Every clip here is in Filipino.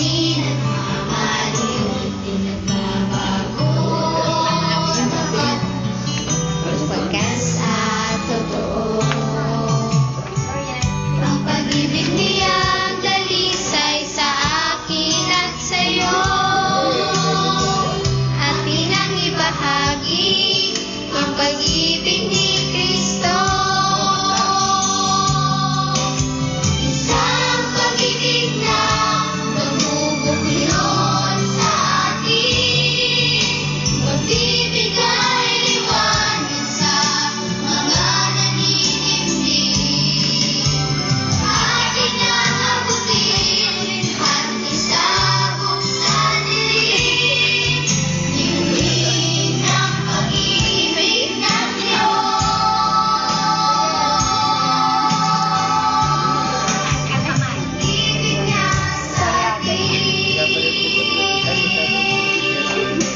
di nagmamaliw, di nagbabago tapat, pagkasa totoo. Ang pag-ibig niyang dalisay sa akin at sa'yo, atin ang ibahagi ang pag-ibig ni Kristo. Isang pag-ibig na magbubuklod sa atin, magbibigay liwanag sa mga naninimdim. Ating ang abutin at isabog sa dilim, dilim ng pag-ibig ng Diyos. Pag-ibig niya sa atin.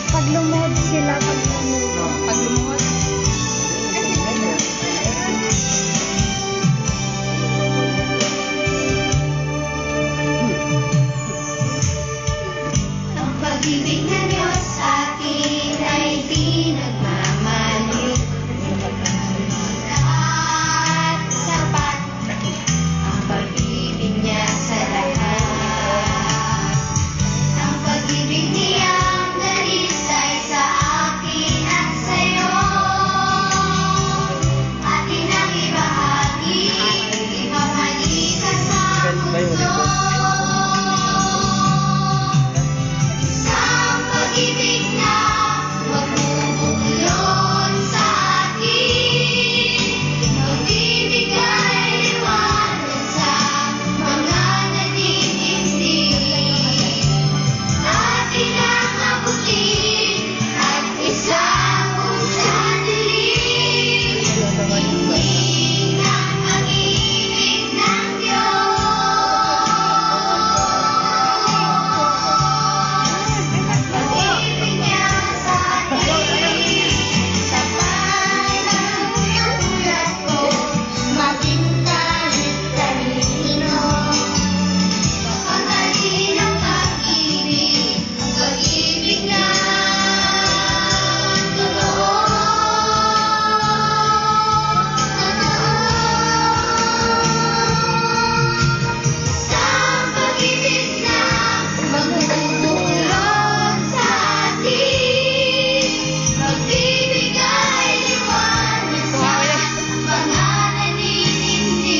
Pag lumuhod sila, pag lumuhod. Ang pag-ibig ng Diyos sa atin ay di nagmamaliw, at sapat ang pag-ibig niya sa lahat. Ang pag-ibig niyang dalisay sa akin at sa'yo, atin ang ibahagi, ipamalisan sa mundo. Isang pag-ibig na magbubuklod sa atin, magbibigay liwanag sa mga naninimdim. Atin ang abutin at isabog sa dilim, dilim ng pag-ibig ng Diyos. Pag-ibig niya sa atin, sapat ang katulad ko, maging kahit kanino. Mahalin ang pag-ibig, ang pag-ibig na totoo. Isang pag-ibig na magbubuklod sa atin, magbibigay liwanag sa mga naninimdim.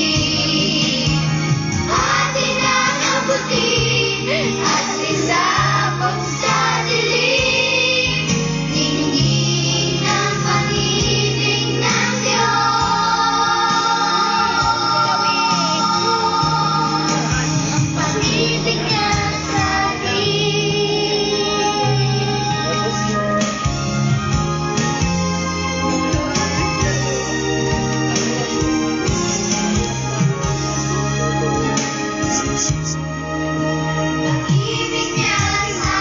Atin ang abutin at isabog sa dilim, dilim ng pag-ibig ng Diyos. Ang pag-ibig niya sa Pag-ibig niya sa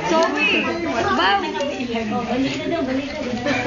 Joey! Wow!